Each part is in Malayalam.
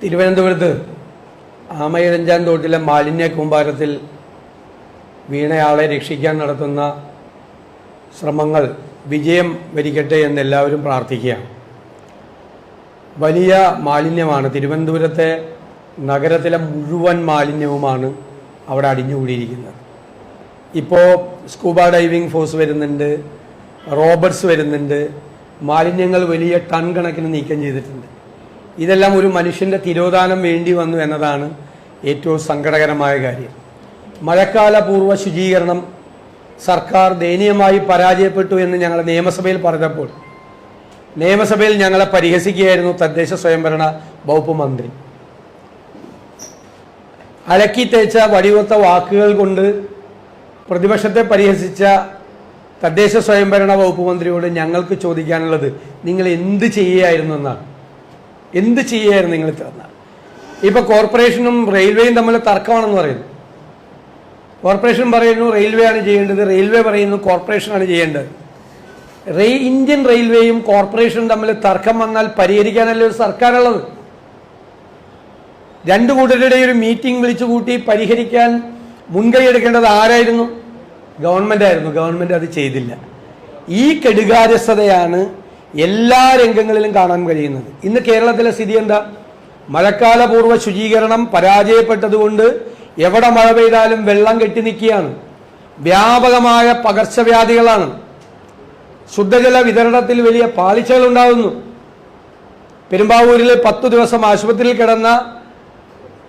തിരുവനന്തപുരത്ത് ആമയിഴഞ്ചാൻ തോട്ടിലെ മാലിന്യ കൂമ്പാരത്തിൽ വീണയാളെ രക്ഷിക്കാൻ നടത്തുന്ന ശ്രമങ്ങൾ വിജയം വരിക്കട്ടെ എന്നെല്ലാവരും പ്രാർത്ഥിക്കുകയാണ്. വലിയ മാലിന്യമാണ്. തിരുവനന്തപുരത്തെ നഗരത്തിലെ മുഴുവൻ മാലിന്യവുമാണ് അവിടെ അടിഞ്ഞുകൂടിയിരിക്കുന്നത്. ഇപ്പോൾ സ്കൂബ ഡൈവിംഗ് ഫോഴ്സ് വരുന്നുണ്ട്, റോബർട്സ് വരുന്നുണ്ട്, മാലിന്യങ്ങൾ വലിയ ടൺ കണക്കിന് നീക്കം ചെയ്തിട്ടുണ്ട്. ഇതെല്ലാം ഒരു മനുഷ്യൻ്റെ തിരോധാനം വേണ്ടി വന്നു എന്നതാണ് ഏറ്റവും സങ്കടകരമായ കാര്യം. മഴക്കാല പൂർവ്വ ശുചീകരണം സർക്കാർ ദയനീയമായി പരാജയപ്പെട്ടു എന്ന് ഞങ്ങൾ നിയമസഭയിൽ പറഞ്ഞപ്പോൾ നിയമസഭയിൽ ഞങ്ങളെ പരിഹസിക്കുകയായിരുന്നു തദ്ദേശ സ്വയംഭരണ വകുപ്പ് മന്ത്രി. അലക്കി തേച്ച വടിവത്ത വാക്കുകൾ കൊണ്ട് പ്രതിപക്ഷത്തെ പരിഹസിച്ച തദ്ദേശ സ്വയംഭരണ വകുപ്പ് മന്ത്രിയോട് ഞങ്ങൾക്ക് ചോദിക്കാനുള്ളത്, നിങ്ങൾ എന്ത് ചെയ്യുകയായിരുന്നു എന്നാണ്. എന്ത് ചെയ്യുകയായിരുന്നു നിങ്ങൾ ഇത്രന്നാൾ? ഇപ്പോൾ കോർപ്പറേഷനും റെയിൽവേയും തമ്മിൽ തർക്കമാണെന്ന് പറയുന്നു. കോർപ്പറേഷൻ പറയുന്നു റെയിൽവേ ആണ് ചെയ്യേണ്ടത്, റെയിൽവേ പറയുന്നു കോർപ്പറേഷനാണ് ചെയ്യേണ്ടത്. ഇന്ത്യൻ റെയിൽവേയും കോർപ്പറേഷനും തമ്മിൽ തർക്കം വന്നാൽ പരിഹരിക്കാനല്ലേ ഒരു സർക്കാരുള്ളത്? രണ്ടു കൂട്ടരുടെ ഒരു മീറ്റിംഗ് വിളിച്ചു കൂട്ടി പരിഹരിക്കാൻ മുൻകൈ എടുക്കേണ്ടത് ആരായിരുന്നു? ഗവൺമെന്റ് ആയിരുന്നു. ഗവൺമെന്റ് അത് ചെയ്തില്ല. ഈ കെടുകാര്യസ്ഥതയാണ് എല്ലാ രംഗങ്ങളിലും കാണാൻ കഴിയുന്നത്. ഇന്ന് കേരളത്തിലെ സ്ഥിതി എന്താ? മഴക്കാല പൂർവ്വ ശുചീകരണം പരാജയപ്പെട്ടതുകൊണ്ട് എവിടെ മഴ പെയ്താലും വെള്ളം കെട്ടി നിൽക്കുകയാണ്. വ്യാപകമായ പകർച്ചവ്യാധികളാണ്. ശുദ്ധജല വിതരണത്തിൽ വലിയ പാളിച്ചകൾ ഉണ്ടാകുന്നു. പെരുമ്പാവൂരിൽ 10 ദിവസം ആശുപത്രിയിൽ കിടന്ന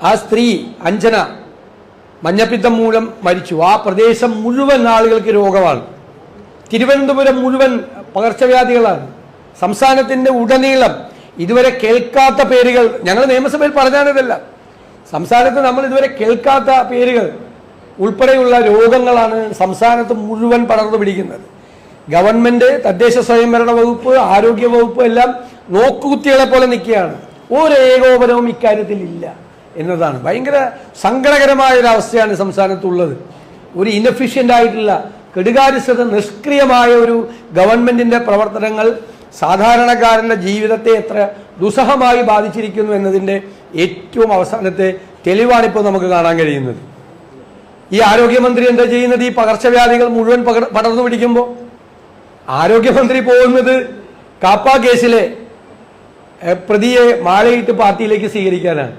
ആ സ്ത്രീ അഞ്ജന മഞ്ഞപ്പിത്തം മൂലം മരിച്ചു. ആ പ്രദേശം മുഴുവൻ ആളുകൾക്ക് രോഗമാണ്. തിരുവനന്തപുരം മുഴുവൻ പകർച്ചവ്യാധികളാണ്. സംസ്ഥാനത്തിൻ്റെ ഉടനീളം ഇതുവരെ കേൾക്കാത്ത പേരുകൾ, ഞങ്ങൾ നിയമസഭയിൽ പറഞ്ഞാണിതല്ല, സംസ്ഥാനത്ത് നമ്മൾ ഇതുവരെ കേൾക്കാത്ത പേരുകൾ ഉൾപ്പെടെയുള്ള രോഗങ്ങളാണ് സംസ്ഥാനത്ത് മുഴുവൻ പടർന്നു പിടിക്കുന്നത്. ഗവൺമെന്റ്, തദ്ദേശ സ്വയംഭരണ വകുപ്പ്, ആരോഗ്യ വകുപ്പ് എല്ലാം നോക്കുകുത്തികളെ പോലെ നിൽക്കുകയാണ്. ഒരു ഏകോപനവും ഇക്കാര്യത്തിൽ ഇല്ല എന്നതാണ് ഭയങ്കര സങ്കടകരമായ ഒരു അവസ്ഥയാണ് സംസ്ഥാനത്തുള്ളത്. ഒരു ഇൻഎഫിഷ്യൻ്റ് ആയിട്ടുള്ള കെടുകാര്യസ്ഥത, നിഷ്ക്രിയമായ ഒരു ഗവൺമെന്റിന്റെ പ്രവർത്തനങ്ങൾ സാധാരണക്കാരന്റെ ജീവിതത്തെ എത്ര ദുസ്സഹമായി ബാധിച്ചിരിക്കുന്നു എന്നതിൻ്റെ ഏറ്റവും അവസാനത്തെ തെളിവാണിപ്പോൾ നമുക്ക് കാണാൻ കഴിയുന്നത്. ഈ ആരോഗ്യമന്ത്രി എന്താ ചെയ്യുന്നത്? ഈ പകർച്ചവ്യാധികൾ മുഴുവൻ പടർന്നു പിടിക്കുമ്പോൾ ആരോഗ്യമന്ത്രി പോകുന്നത് കാപ്പ കേസിലെ പ്രതിയെ മാലയിട്ട് പാർട്ടിയിലേക്ക് സ്വീകരിക്കാനാണ്.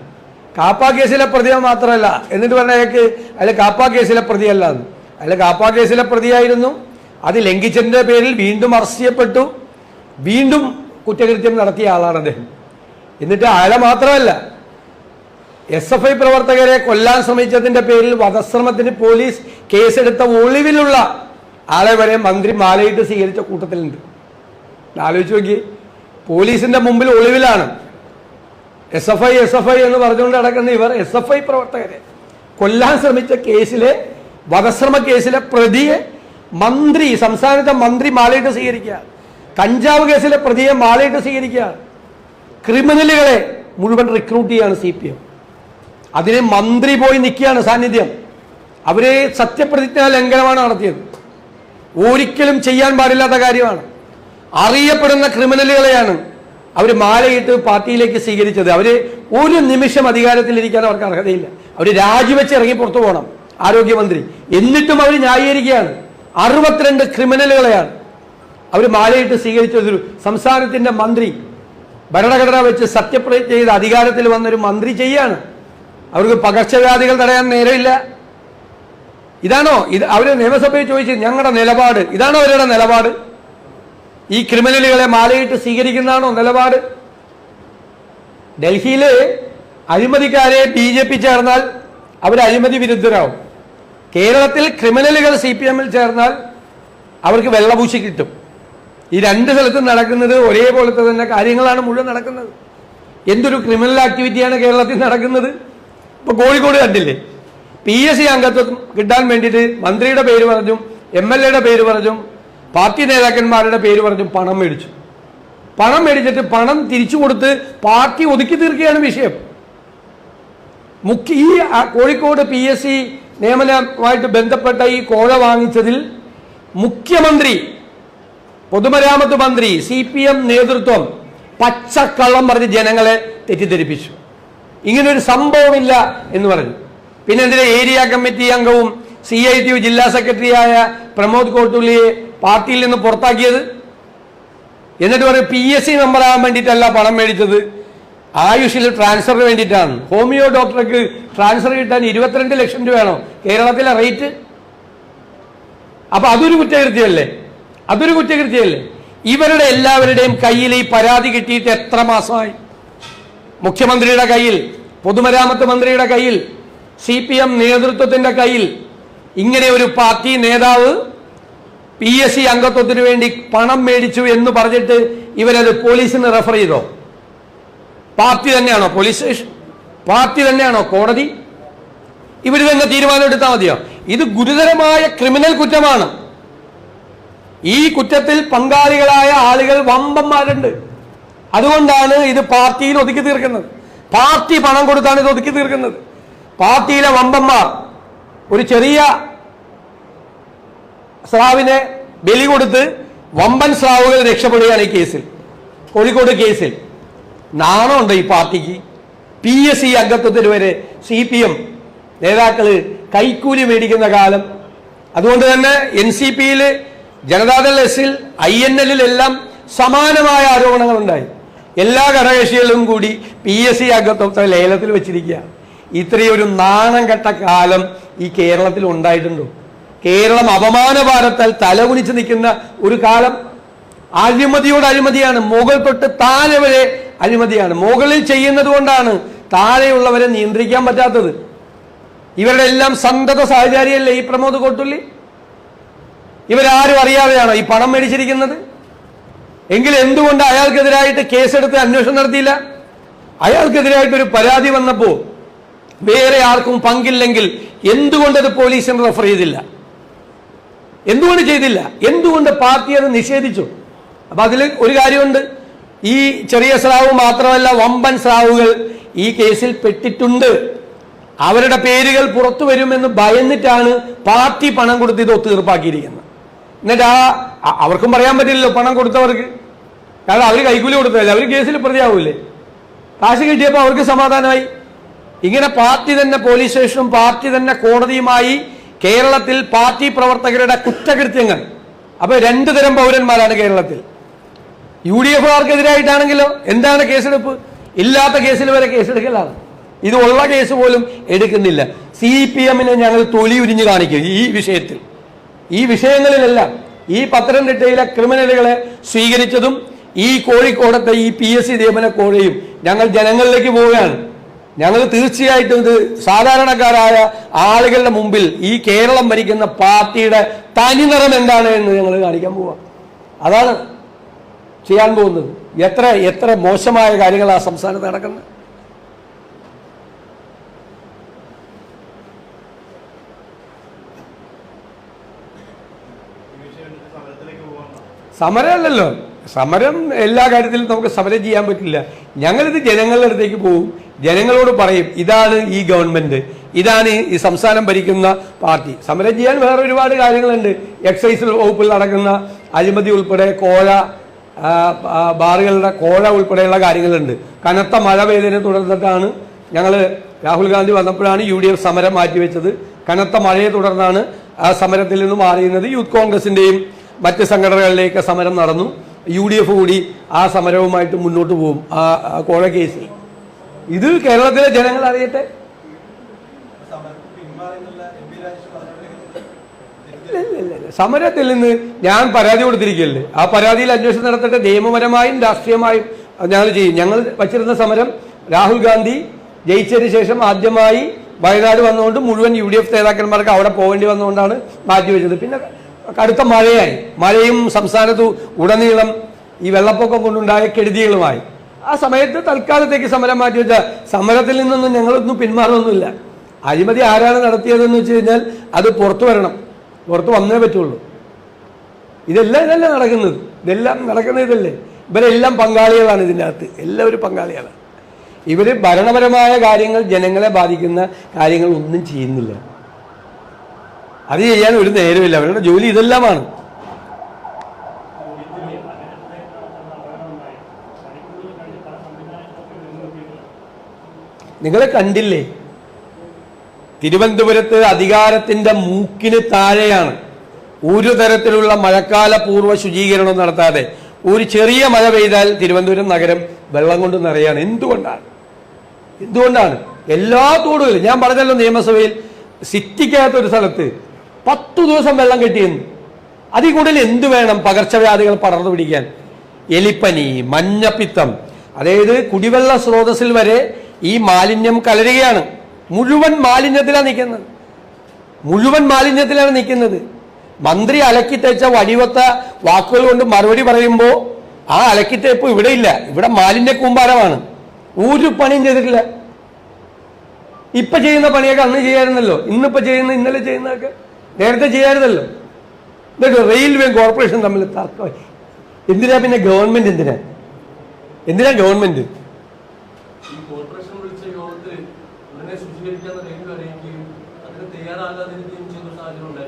കാപ്പ കേസിലെ പ്രതിയെ മാത്രമല്ല, എന്നിട്ട് പറഞ്ഞ അയാൾ കാപ്പ കേസിലെ പ്രതിയല്ല എന്ന്. അയാൾ കാപ്പ കേസിലെ പ്രതിയായിരുന്നു. അത് ലംഘിച്ചതിൻ്റെ പേരിൽ വീണ്ടും അറസ്റ്റ് ചെയ്യപ്പെട്ടു. വീണ്ടും കുറ്റകൃത്യം നടത്തിയ ആളാണ് അദ്ദേഹം. എന്നിട്ട് അയാളെ മാത്രമല്ല, SFI പ്രവർത്തകരെ കൊല്ലാൻ ശ്രമിച്ചതിന്റെ പേരിൽ വധശ്രമത്തിന് പോലീസ് കേസെടുത്ത ഒളിവിലുള്ള ആളെ വരെ മന്ത്രി മാലയിട്ട് സ്വീകരിച്ച കൂട്ടത്തിലുണ്ട്. ആലോചിച്ച് നോക്കി, പോലീസിന്റെ മുമ്പിൽ ഒളിവിലാണ്. SFI എന്ന് പറഞ്ഞുകൊണ്ട് നടക്കുന്ന ഇവർ SFI പ്രവർത്തകരെ കൊല്ലാൻ ശ്രമിച്ച കേസിലെ, വധശ്രമ കേസിലെ പ്രതിയെ മന്ത്രി, സംസ്ഥാനത്തെ മന്ത്രി മാലയിട്ട് സ്വീകരിക്കുക. കഞ്ചാവ് കേസിലെ പ്രതിയെ മാലയിട്ട് സ്വീകരിക്കുക. ക്രിമിനലുകളെ മുഴുവൻ റിക്രൂട്ട് ചെയ്യാണ് CPM. അതിന് മന്ത്രി പോയി നിൽക്കുകയാണ് സാന്നിധ്യം. അവരെ സത്യപ്രതിജ്ഞാ ലംഘനമാണ് നടത്തിയത്. ഒരിക്കലും ചെയ്യാൻ പാടില്ലാത്ത കാര്യമാണ്. അറിയപ്പെടുന്ന ക്രിമിനലുകളെയാണ് അവർ മാലയിട്ട് പാർട്ടിയിലേക്ക് സ്വീകരിച്ചത്. അവർ ഒരു നിമിഷം അധികാരത്തിലിരിക്കാൻ അവർക്ക് അർഹതയില്ല. അവർ രാജിവെച്ച് ഇറങ്ങി പുറത്തു പോകണം ആരോഗ്യമന്ത്രി. എന്നിട്ടും അവർ ന്യായീകരിക്കുകയാണ്. 62 ക്രിമിനലുകളെയാണ് അവർ മാലയിട്ട് സ്വീകരിച്ചതൊരു സംസ്ഥാനത്തിന്റെ മന്ത്രി, ഭരണഘടന വെച്ച് സത്യപ്രതിജ്ഞ ചെയ്ത് അധികാരത്തിൽ വന്നൊരു മന്ത്രി ചെയ്യാണ്. അവർക്ക് പകർച്ചവ്യാധികൾ തടയാൻ നേരമില്ല. ഇതാണോ അവർ നിയമസഭയിൽ ചോദിച്ചത്? ഞങ്ങളുടെ നിലപാട് ഇതാണോ അവരുടെ നിലപാട്? ഈ ക്രിമിനലുകളെ മാലയിട്ട് സ്വീകരിക്കുന്നതാണോ നിലപാട്? ഡൽഹിയിലെ അഴിമതിക്കാരെ BJP ചേർന്നാൽ അവർ അഴിമതി വിരുദ്ധരാകും. കേരളത്തിൽ ക്രിമിനലുകൾ CPM-ൽ ചേർന്നാൽ അവർക്ക് വെള്ളപൂശി കിട്ടും. ഈ രണ്ട് സ്ഥലത്തും നടക്കുന്നത് ഒരേപോലത്തെ തന്നെ കാര്യങ്ങളാണ് മുഴുവൻ നടക്കുന്നത്. എന്തൊരു ക്രിമിനൽ ആക്ടിവിറ്റിയാണ് കേരളത്തിൽ നടക്കുന്നത്? ഇപ്പൊ കോഴിക്കോട് കണ്ടില്ലേ, PSC അംഗത്വം കിട്ടാൻ വേണ്ടിയിട്ട് മന്ത്രിയുടെ പേര് പറഞ്ഞും MLA-യുടെ പേര് പറഞ്ഞും പാർട്ടി നേതാക്കന്മാരുടെ പേര് പറഞ്ഞും പണം മേടിച്ചു. പണം മേടിച്ചിട്ട് പണം തിരിച്ചു കൊടുത്ത് പാർട്ടി ഒതുക്കി തീർക്കുകയാണ് വിഷയം. ഈ കോഴിക്കോട് PSC നിയമനവുമായിട്ട് ബന്ധപ്പെട്ട ഈ കോഴ വാങ്ങിച്ചതിൽ മുഖ്യമന്ത്രി, പൊതുമരാമത്ത് മന്ത്രി, CPM നേതൃത്വം പച്ചക്കള്ളം പറഞ്ഞ് ജനങ്ങളെ തെറ്റിദ്ധരിപ്പിച്ചു. ഇങ്ങനൊരു സംഭവമില്ല എന്ന് പറഞ്ഞു. പിന്നെ എന്തിനാ ഏരിയ കമ്മിറ്റി അംഗവും CITU ജില്ലാ സെക്രട്ടറിയായ പ്രമോദ് കോട്ടുള്ളിയെ പാർട്ടിയിൽ നിന്ന് പുറത്താക്കിയത്? എന്നിട്ട് പറയും PSC മെമ്പറാകാൻ വേണ്ടിയിട്ടല്ല പണം മേടിച്ചത്, ആയുഷിൽ ട്രാൻസ്ഫറിന് വേണ്ടിയിട്ടാണ്. ഹോമിയോ ഡോക്ടർക്ക് ട്രാൻസ്ഫർ കിട്ടാൻ 22 ലക്ഷം രൂപയാണോ കേരളത്തിലെ റേറ്റ്? അപ്പൊ അതൊരു കുറ്റകൃത്യമല്ലേ? അതൊരു കുറ്റകൃത്യമല്ലേ? ഇവരുടെ എല്ലാവരുടെയും കയ്യിൽ ഈ പരാതി കിട്ടിയിട്ട് എത്ര മാസമായി? മുഖ്യമന്ത്രിയുടെ കയ്യിൽ, പൊതുമരാമത്ത് മന്ത്രിയുടെ കയ്യിൽ, CPM നേതൃത്വത്തിന്റെ കയ്യിൽ ഇങ്ങനെ ഒരു പാർട്ടി നേതാവ് PSC അംഗത്വത്തിന് വേണ്ടി പണം മേടിച്ചു എന്ന് പറഞ്ഞിട്ട് ഇവരത് പോലീസിന് റെഫർ ചെയ്തോ? പാർട്ടി തന്നെയാണോ പോലീസ് സ്റ്റേഷൻ? പാർട്ടി തന്നെയാണോ കോടതി? ഇവർ തന്നെ തീരുമാനം എടുത്താൽ മതിയോ? ഇത് ഗുരുതരമായ ക്രിമിനൽ കുറ്റമാണ്. ഈ കുറ്റത്തിൽ പങ്കാളികളായ ആളുകൾ വമ്പന്മാരുണ്ട്. അതുകൊണ്ടാണ് ഇത് പാർട്ടിയിൽ ഒതുക്കി തീർക്കുന്നത്. പാർട്ടി പണം കൊടുത്താണ് ഇത് ഒതുക്കി തീർക്കുന്നത്. പാർട്ടിയിലെ വമ്പന്മാർ ഒരു ചെറിയ സ്രാവിനെ ബലി കൊടുത്ത് വമ്പൻ സ്രാവുകൾ രക്ഷപ്പെടുകയാണ് ഈ കേസിൽ, കോഴിക്കോട് കേസിൽ. നാണമുണ്ട് ഈ പാർട്ടിക്ക്? PSC അംഗത്വത്തിന് വരെ CPM നേതാക്കള് കൈക്കൂലി മേടിക്കുന്ന കാലം. അതുകൊണ്ട് തന്നെ NCPയിൽ, ജനതാദൾ എസിൽ, INL എല്ലാം സമാനമായ ആരോപണങ്ങൾ ഉണ്ടായി. എല്ലാ ഘടകകക്ഷികളും കൂടി PSC അംഗത്വത്തെ ലേലത്തിൽ വെച്ചിരിക്കുക. ഇത്രയൊരു നാണം കെട്ട കാലം ഈ കേരളത്തിൽ ഉണ്ടായിട്ടുണ്ടോ? കേരളം അപമാനഭാരത്താൽ തലകുനിച്ച് നിൽക്കുന്ന ഒരു കാലം. അഴിമതിയോട് അഴിമതിയാണ്, മുകൾ തൊട്ട് താഴെ വരെ അഴിമതിയാണ്. മുകളിൽ ചെയ്യുന്നത് കൊണ്ടാണ് താഴെയുള്ളവരെ നിയന്ത്രിക്കാൻ പറ്റാത്തത്. ഇവരുടെ എല്ലാം സന്തത സഹചാരിയല്ലേ ഈ പ്രമോദ് കോട്ടുള്ളി? ഇവരാരും അറിയാതെയാണോ ഈ പണം മേടിച്ചിരിക്കുന്നത്? എങ്കിൽ എന്തുകൊണ്ട് അയാൾക്കെതിരായിട്ട് കേസെടുത്ത് അന്വേഷണം നടത്തിയില്ല? അയാൾക്കെതിരായിട്ട് ഒരു പരാതി വന്നപ്പോ വേറെ ആർക്കും പങ്കില്ലെങ്കിൽ എന്തുകൊണ്ടത് പോലീസിന് റെഫർ ചെയ്തില്ല? എന്തുകൊണ്ട് ചെയ്തില്ല? എന്തുകൊണ്ട് പാർട്ടി അത് നിഷേധിച്ചു? അപ്പൊ അതിൽ ഒരു കാര്യമുണ്ട്. ഈ ചെറിയ സ്രാവ് മാത്രമല്ല, വമ്പൻ സ്രാവുകൾ ഈ കേസിൽ പെട്ടിട്ടുണ്ട്. അവരുടെ പേരുകൾ പുറത്തു വരുമെന്ന് ഭയന്നിട്ടാണ് പാർട്ടി പണം കൊടുത്ത് ഇത് ഒത്തുതീർപ്പാക്കിയിരിക്കുന്നത്. എന്നിട്ട് അവർക്കും പറയാൻ പറ്റില്ലല്ലോ പണം കൊടുത്തവർക്ക്, കാരണം അവർ കൈക്കൂലി കൊടുത്തതല്ലേ, അവർ കേസിൽ പ്രതിയാവൂലേ? കാശ് കിട്ടിയപ്പോൾ അവർക്ക് സമാധാനമായി. ഇങ്ങനെ പാർട്ടി തന്നെ പോലീസ് സ്റ്റേഷനും പാർട്ടി തന്നെ കോടതിയുമായി കേരളത്തിൽ പാർട്ടി പ്രവർത്തകരുടെ കുറ്റകൃത്യങ്ങൾ. അപ്പൊ 2 തരം പൗരന്മാരാണ് കേരളത്തിൽ. UDFകാർക്കെതിരായിട്ടാണെങ്കിലോ എന്താണ് കേസെടുപ്പ്? ഇല്ലാത്ത കേസിൽ വരെ കേസെടുക്കലാണ്. ഇത് ഉള്ള കേസ് പോലും എടുക്കുന്നില്ല. CPMനെ ഞങ്ങൾ തൊലി ഉരിഞ്ഞു കാണിക്കും ഈ വിഷയത്തിൽ. ഈ വിഷയങ്ങളിലെല്ലാം ഈ പത്തനംതിട്ടയിലെ ക്രിമിനലുകളെ സ്വീകരിച്ചതും ഈ കോഴിക്കോടത്തെ ഈ PSC നിയമന കോഴയും ഞങ്ങൾ ജനങ്ങളിലേക്ക് പോവുകയാണ്. ഞങ്ങൾ തീർച്ചയായിട്ടും ഇത് സാധാരണക്കാരായ ആളുകളുടെ മുമ്പിൽ ഈ കേരളം ഭരിക്കുന്ന പാർട്ടിയുടെ തനിനിറം എന്താണ് എന്ന് ഞങ്ങൾ കാണിക്കാൻ പോവാം. അതാണ് ചെയ്യാൻ പോകുന്നത്. എത്ര എത്ര മോശമായ കാര്യങ്ങളാണ് സംസ്ഥാനത്ത് നടക്കുന്നത്. സമരമല്ലല്ലോ, സമരം എല്ലാ കാര്യത്തിലും നമുക്ക് സമരം ചെയ്യാൻ പറ്റില്ല. ഞങ്ങളിത് ജനങ്ങളുടെ അടുത്തേക്ക് പോകും, ജനങ്ങളോട് പറയും ഇതാണ് ഈ ഗവൺമെന്റ്, ഇതാണ് ഈ സംസ്ഥാനം ഭരിക്കുന്ന പാർട്ടി. സമരം ചെയ്യാൻ വേറെ ഒരുപാട് കാര്യങ്ങളുണ്ട്. എക്സൈസ് വകുപ്പിൽ നടക്കുന്ന അഴിമതി ഉൾപ്പെടെ കോഴ, ബാറുകളുടെ കോഴ ഉൾപ്പെടെയുള്ള കാര്യങ്ങളുണ്ട്. കനത്ത മഴ പെയ്തതിനെ തുടർന്നിട്ടാണ് ഞങ്ങൾ രാഹുൽ ഗാന്ധി വന്നപ്പോഴാണ് UDF സമരം മാറ്റിവെച്ചത്. കനത്ത മഴയെ തുടർന്നാണ് ആ സമരത്തിൽ നിന്ന് മാറിയുന്നത്. യൂത്ത് കോൺഗ്രസിന്റെയും മറ്റ് സംഘടനകളിലേക്ക് സമരം നടന്നു. UDF കൂടി ആ സമരവുമായിട്ട് മുന്നോട്ട് പോകും ആ കോഴ കേസിൽ. ഇത് കേരളത്തിലെ ജനങ്ങൾ അറിയട്ടെ. സമരത്തിൽ നിന്ന് ഞാൻ പരാതി കൊടുത്തിരിക്കുകയല്ലേ, ആ പരാതിയിൽ അന്വേഷണം നടത്തിയിട്ട് നിയമപരമായും രാഷ്ട്രീയമായും ഞങ്ങൾ ചെയ്യും. ഞങ്ങൾ വച്ചിരുന്ന സമരം രാഹുൽ ഗാന്ധി ജയിച്ചതിന് ശേഷം ആദ്യമായി വയനാട് വന്നുകൊണ്ട് മുഴുവൻ UDF നേതാക്കന്മാർക്ക് അവിടെ പോകേണ്ടി വന്നുകൊണ്ടാണ് മാറ്റിവെച്ചത്. പിന്നെ കടുത്ത മഴയായി, മഴയും സംസ്ഥാനത്ത് ഉടനീളം ഈ വെള്ളപ്പൊക്കം കൊണ്ടുണ്ടായ കെടുതികളുമായി ആ സമയത്ത് തൽക്കാലത്തേക്ക് സമരം മാറ്റിവെച്ച സമരത്തിൽ നിന്നൊന്നും ഞങ്ങളൊന്നും പിന്മാറുമൊന്നുമില്ല. അഴിമതി ആരാണ് നടത്തിയതെന്ന് വെച്ച് കഴിഞ്ഞാൽ അത് പുറത്തു വരണം, പുറത്ത് വന്നേ പറ്റുള്ളൂ. ഇതല്ലേ നടക്കുന്നത്, ഇതെല്ലാം നടക്കുന്നത് ഇതല്ലേ. ഇവരെല്ലാം പങ്കാളികളാണ് ഇതിൻ്റെ അകത്ത്, എല്ലാവരും പങ്കാളികളാണ്. ഇവർ ഭരണപരമായ കാര്യങ്ങൾ, ജനങ്ങളെ ബാധിക്കുന്ന കാര്യങ്ങൾ ഒന്നും ചെയ്യുന്നില്ല. അത് ചെയ്യാൻ ഒരു നേരമില്ല. അവരുടെ ജോലി ഇതെല്ലാമാണ്. നിങ്ങൾ കണ്ടില്ലേ, തിരുവനന്തപുരത്ത് അധികാരത്തിന്റെ മൂക്കിന് താഴെയാണ്. ഒരു തരത്തിലുള്ള മഴക്കാല പൂർവ്വ ശുചീകരണം നടത്താതെ ഒരു ചെറിയ മഴ പെയ്താൽ തിരുവനന്തപുരം നഗരം വെള്ളം കൊണ്ട് നിറയാണ്. എന്തുകൊണ്ടാണ് എല്ലാ തോടുകളും, ഞാൻ പറഞ്ഞല്ലോ നിയമസഭയിൽ സിറ്റിക്കകത്തൊരു സ്ഥലത്ത് 10 ദിവസം വെള്ളം കെട്ടിയെന്ന്. അതിൽ കൂടുതൽ എന്ത് വേണം പകർച്ചവ്യാധികൾ പടർന്നു പിടിക്കാൻ? എലിപ്പനി, മഞ്ഞപ്പിത്തം, അതായത് കുടിവെള്ള സ്രോതസ്സിൽ വരെ ഈ മാലിന്യം കലരുകയാണ്. മുഴുവൻ മാലിന്യത്തിലാണ് നിൽക്കുന്നത്. മന്ത്രി അലക്കി തേച്ച വടിവത്ത വാക്കുകൾ കൊണ്ട് മറുപടി പറയുമ്പോൾ ആ അലക്കിത്തേപ്പ് ഇവിടെ ഇല്ല, ഇവിടെ മാലിന്യ കൂമ്പാരമാണ്. ഒരു പണിയും ചെയ്തിട്ടില്ല. ഇപ്പൊ ചെയ്യുന്ന പണിയൊക്കെ അന്ന് ചെയ്യാറുണ്ടല്ലോ, ഇന്നലെ ചെയ്യുന്നതൊക്കെ നേരത്തെ ചെയ്യാറുണ്ടല്ലോ. എന്നിട്ട് റെയിൽവേ കോർപ്പറേഷൻ തമ്മിൽ തർക്കമായി. എന്തിനാ പിന്നെ ഗവൺമെന്റ്? എന്തിനാ ഗവൺമെന്റ്?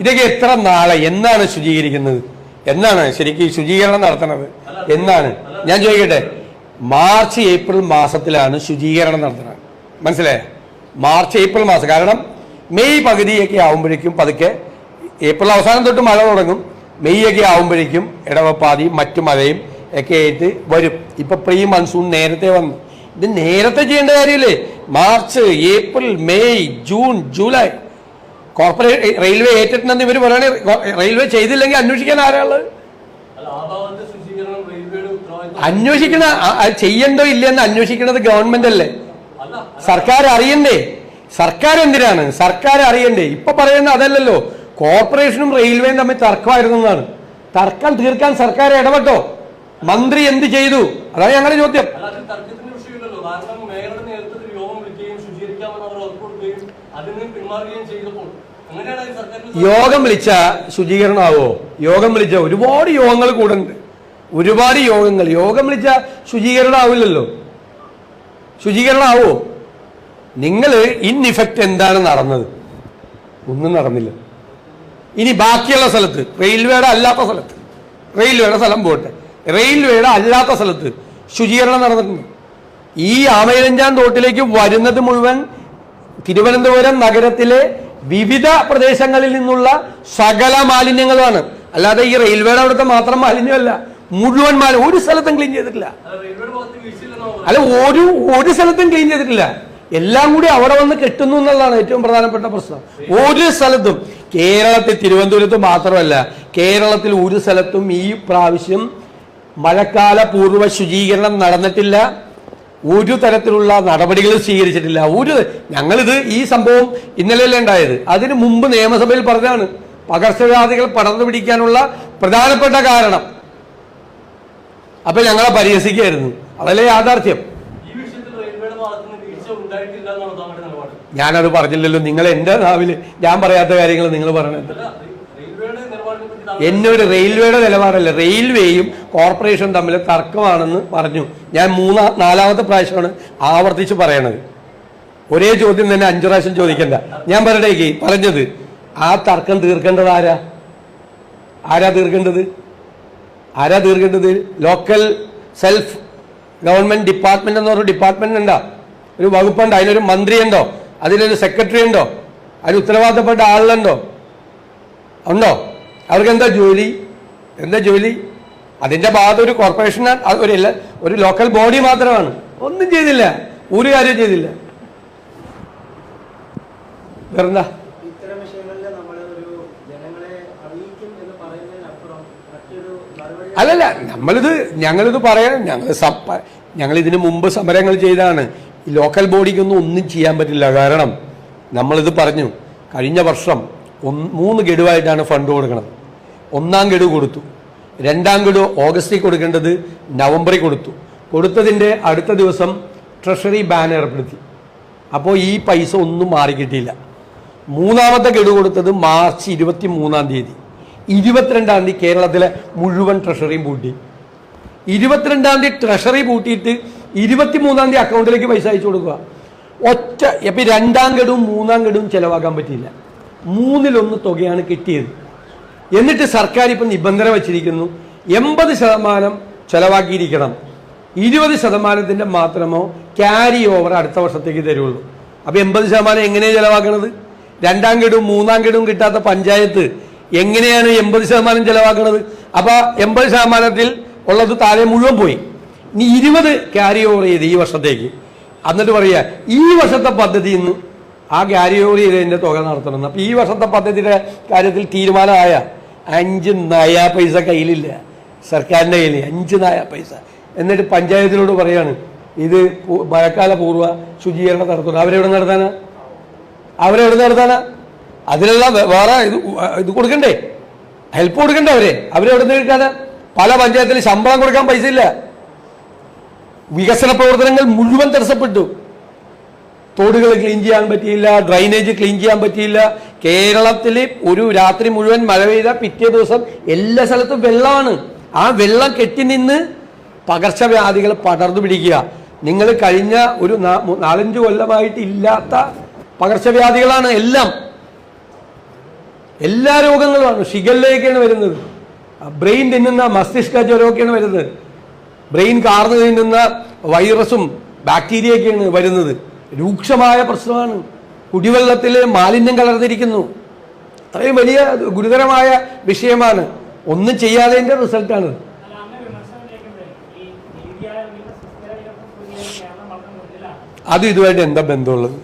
ഇതൊക്കെ എത്ര നാളെ എന്നാണ് ശുചീകരിക്കുന്നത്? എന്നാണ് ശരിക്കും ശുചീകരണം നടത്തുന്നത്? എന്നാണ് ഞാൻ ചോദിക്കട്ടെ? മാർച്ച് ഏപ്രിൽ മാസത്തിലാണ് ശുചീകരണം നടത്തുന്നത്. മനസ്സിലായോ? മാർച്ച് ഏപ്രിൽ മാസം. കാരണം മെയ് പകുതിയൊക്കെ ആവുമ്പോഴേക്കും പതുക്കെ, ഏപ്രിൽ അവസാനം തൊട്ട് മഴ തുടങ്ങും, മെയ് ഒക്കെ ആവുമ്പോഴേക്കും ഇടവപ്പാതിയും മറ്റു മഴയും ഒക്കെ ആയിട്ട് വരും. ഇപ്പൊ പ്രീ മൺസൂൺ നേരത്തെ വന്നു. ഇത് നേരത്തെ ചെയ്യേണ്ട കാര്യമില്ലേ? March, April, May, June, July corporate railway ഏറ്റെടുത്തെന്ന് ഇവർ പറയണേ. റെയിൽവേ ചെയ്തില്ലെങ്കിൽ അന്വേഷിക്കാൻ ആരാളുള്ളത്? അന്വേഷിക്കണ ചെയ്യണ്ടോ ഇല്ലെന്ന് അന്വേഷിക്കുന്നത് ഗവൺമെന്റ് അല്ലേ? സർക്കാർ അറിയണ്ടേ? സർക്കാർ എന്തിനാണ്? സർക്കാർ അറിയണ്ടേ? ഇപ്പൊ പറയുന്നത് അതല്ലല്ലോ. കോർപ്പറേഷനും റെയിൽവേയും തമ്മിൽ തർക്കമായിരുന്നു എന്നാണ്. തർക്കം തീർക്കാൻ സർക്കാർ ഇടപെട്ടോ? മന്ത്രി എന്ത് ചെയ്തു? അതാണ് ഞങ്ങളുടെ ചോദ്യം. യോഗം വിളിച്ച ശുചീകരണം ആവോ? യോഗം വിളിച്ച ഒരുപാട് യോഗങ്ങൾ കൂടുന്നുണ്ട്, ഒരുപാട് യോഗം വിളിച്ച ശുചീകരണം ആവില്ലല്ലോ. ശുചീകരണം ആവോ? നിങ്ങൾ ഇൻ ഇഫക്റ്റ് എന്താണ് നടന്നത്? ഒന്നും നടന്നില്ല. ഇനി ബാക്കിയുള്ള സ്ഥലത്ത്, റെയിൽവേയുടെ അല്ലാത്ത സ്ഥലത്ത്, റെയിൽവേയുടെ സ്ഥലം പോട്ടെ, റെയിൽവേയുടെ അല്ലാത്ത സ്ഥലത്ത് ശുചീകരണം നടന്നിട്ടുണ്ട്. ഈ ആമയിലഞ്ചാൻ തോട്ടിലേക്ക് വരുന്നത് മുഴുവൻ തിരുവനന്തപുരം നഗരത്തിലെ വിവിധ പ്രദേശങ്ങളിൽ നിന്നുള്ള സകല മാലിന്യങ്ങളാണ്. അല്ലാതെ ഈ റെയിൽവേയുടെ അവിടുത്തെ മാത്രം മാലിന്യമല്ല, മുഴുവൻ ഒരു സ്ഥലത്തും ക്ലീൻ ചെയ്തിട്ടില്ല. അല്ല, ഒരു സ്ഥലത്തും ക്ലീൻ ചെയ്തിട്ടില്ല. എല്ലാം കൂടി അവിടെ വന്ന് കെട്ടുന്നു എന്നുള്ളതാണ് ഏറ്റവും പ്രധാനപ്പെട്ട പ്രശ്നം. ഒരു സ്ഥലത്തും, കേരളത്തിൽ തിരുവനന്തപുരത്ത് മാത്രമല്ല, കേരളത്തിൽ ഒരു സ്ഥലത്തും ഈ പ്രാവശ്യം മഴക്കാല പൂർവ്വ ശുചീകരണം നടന്നിട്ടില്ല. ഒരു തരത്തിലുള്ള നടപടികൾ സ്വീകരിച്ചിട്ടില്ല. ഞങ്ങളിത് ഈ സംഭവം ഇന്നലെയല്ലേ ഉണ്ടായത്. അതിനു മുമ്പ് നിയമസഭയിൽ പറഞ്ഞാണ് പകർച്ചവ്യാധികൾ പടർന്നു പിടിക്കാനുള്ള പ്രധാനപ്പെട്ട കാരണം. അപ്പൊ ഞങ്ങളെ പരിഹസിക്കായിരുന്നു. അതല്ലേ യാഥാർത്ഥ്യം. ഞാനത് പറഞ്ഞില്ലല്ലോ. നിങ്ങൾ എന്റെ നാവില് ഞാൻ പറയാത്ത കാര്യങ്ങൾ നിങ്ങൾ പറയണത്. എന്നൊരു റെയിൽവേയുടെ നിലപാടല്ല, റെയിൽവേയും കോർപ്പറേഷനും തമ്മിൽ തർക്കമാണെന്ന് പറഞ്ഞു. ഞാൻ നാലാമത്തെ പ്രാവശ്യമാണ് ആവർത്തിച്ച് പറയണത്. ഒരേ ചോദ്യം തന്നെ 5 പ്രാവശ്യം ചോദിക്കണ്ട. ഞാൻ പറഞ്ഞത് ആ തർക്കം തീർക്കേണ്ടത് ആരാ തീർക്കേണ്ടത്? ലോക്കൽ സെൽഫ് ഗവൺമെന്റ് ഡിപ്പാർട്ട്മെന്റ് എന്ന് പറഞ്ഞ ഡിപ്പാർട്ട്മെന്റ് ഉണ്ടോ? ഒരു വകുപ്പുണ്ടോ? അതിനൊരു മന്ത്രിയുണ്ടോ? അതിലൊരു സെക്രട്ടറി ഉണ്ടോ? അതിന് ഉത്തരവാദിത്തപ്പെട്ട ആളുണ്ടോ? ഉണ്ടോ? അവർക്ക് എന്താ ജോലി? അതിന്റെ ഭാഗത്ത് ഒരു കോർപ്പറേഷൻ, ഒരു ലോക്കൽ ബോഡി മാത്രമാണ്. ഒന്നും ചെയ്തില്ല, ഒരു കാര്യം ചെയ്തില്ല. വേറെന്താ? അല്ലല്ല, ഞങ്ങളിത് പറയാൻ ഞങ്ങൾ ഇതിനു മുമ്പ് സമരങ്ങൾ ചെയ്താണ്. ഈ ലോക്കൽ ബോഡിക്കൊന്നും ഒന്നും ചെയ്യാൻ പറ്റില്ല. കാരണം നമ്മളിത് പറഞ്ഞു, കഴിഞ്ഞ വർഷം 3 ഗഡുവായിട്ടാണ് ഫണ്ട് കൊടുക്കുന്നത്. 1-ാം ഗഡു കൊടുത്തു, 2-ാം ഗഡു ഓഗസ്റ്റിൽ കൊടുക്കേണ്ടത് നവംബറിൽ കൊടുത്തതിൻ്റെ അടുത്ത ദിവസം ട്രഷറി ബാൻ ഏർപ്പെടുത്തി. അപ്പോൾ ഈ പൈസ ഒന്നും മാറിക്കിട്ടിയില്ല. 3-ാമത്തെ ഗഡു കൊടുത്തത് മാർച്ച് 23-ാം തീയതി. 22-ാം തീയതി കേരളത്തിലെ മുഴുവൻ ട്രഷറിയും പൂട്ടി. 22-ാം തീയതി ട്രഷറി പൂട്ടിയിട്ട് 23-ാം തീയതി അക്കൗണ്ടിലേക്ക് പൈസ അയച്ചു കൊടുക്കുക. ഇപ്പം 2-ാം ഗഡുവും 3-ാം ഗഡുവും ചിലവാക്കാൻ പറ്റിയില്ല. 1/3 തുകയാണ് കിട്ടിയത്. എന്നിട്ട് സർക്കാർ ഇപ്പം നിബന്ധന വച്ചിരിക്കുന്നു, 80% ചെലവാക്കിയിരിക്കണം. 20% മാത്രമോ ക്യാരി ഓവർ അടുത്ത വർഷത്തേക്ക് തരുള്ളൂ. അപ്പോൾ 80% എങ്ങനെയാണ് ചിലവാക്കണത്? രണ്ടാം ഗഡുവും മൂന്നാം ഗഡുവും കിട്ടാത്ത പഞ്ചായത്ത് എങ്ങനെയാണ് 80% ചിലവാക്കുന്നത്? അപ്പോൾ 80% ഉള്ളത് താഴെ മുഴുവൻ പോയി. ഇനി 20 ക്യാരി ഓവർ ചെയ്ത് ഈ വർഷത്തേക്ക്, എന്നിട്ട് പറയുക ഈ വർഷത്തെ പദ്ധതിയിൽ നിന്ന് ആ ക്യാരി ഓവർ ചെയ്തതിൻ്റെ തുക നടത്തണം. അപ്പോൾ ഈ വർഷത്തെ പദ്ധതിയുടെ കാര്യത്തിൽ തീരുമാനമായ 5 നയാ പൈസ കയ്യിലില്ല സർക്കാരിൻ്റെ കയ്യിൽ, 5 നയാ പൈസ. എന്നിട്ട് പഞ്ചായത്തിനോട് പറയാണ് ഇത് മഴക്കാല പൂർവ്വ ശുചീകരണം നടത്തണം. അവരെവിടെ നടത്താനാ? അതിനുള്ള വേറെ ഇത് കൊടുക്കണ്ടേ, ഹെൽപ്പ് കൊടുക്കണ്ടേ? അവരെവിടെ നിന്ന് കിട്ടാനാ? പല പഞ്ചായത്തിൽ ശമ്പളം കൊടുക്കാൻ പൈസ ഇല്ല. വികസന പ്രവർത്തനങ്ങൾ മുഴുവൻ തടസ്സപ്പെട്ടു. തോടുകൾ ക്ലീൻ ചെയ്യാൻ പറ്റിയില്ല, ഡ്രൈനേജ് ക്ലീൻ ചെയ്യാൻ പറ്റിയില്ല. കേരളത്തിൽ ഒരു രാത്രി മുഴുവൻ മഴ പെയ്ത പിറ്റേ ദിവസം എല്ലാ സ്ഥലത്തും വെള്ളമാണ്. ആ വെള്ളം കെട്ടി നിന്ന് പകർച്ചവ്യാധികൾ പടർന്നു പിടിക്കുക. നിങ്ങൾ കഴിഞ്ഞ ഒരു 4-5 കൊല്ലമായിട്ട് ഇല്ലാത്ത പകർച്ചവ്യാധികളാണ് എല്ലാം. എല്ലാ രോഗങ്ങളുമാണ്. ഷിഗല്ലയൊക്കെയാണ് വരുന്നത്, ബ്രെയിൻ തിന്നുന്ന മസ്തിഷ്ക ജ്വരമൊക്കെയാണ് വരുന്നത്, ബ്രെയിൻ കാർന്ന് തിന്നുന്ന വൈറസും ബാക്ടീരിയയൊക്കെയാണ് വരുന്നത്. രൂക്ഷമായ പ്രശ്നമാണ്. കുടിവെള്ളത്തിൽ മാലിന്യം കലർന്നിരിക്കുന്നു. അത്രയും വലിയ ഗുരുതരമായ വിഷയമാണ്. ഒന്നും ചെയ്യാത്തതിൻ്റെ റിസൾട്ടാണ്. അതും ഇതുമായിട്ട് എന്താ ബന്ധമുള്ളത്?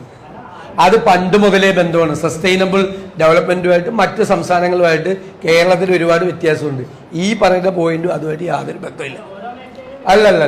അത് പണ്ട് മുതലേ ബന്ധമാണ്. സസ്റ്റൈനബിൾ ഡെവലപ്മെൻറ്റുമായിട്ട് മറ്റ് സംസ്ഥാനങ്ങളുമായിട്ട് കേരളത്തിൽ ഒരുപാട് വ്യത്യാസമുണ്ട്. ഈ പറയുന്ന പോയിന്റും അതുമായിട്ട് യാതൊരു ബന്ധമില്ല. അല്ലല്ല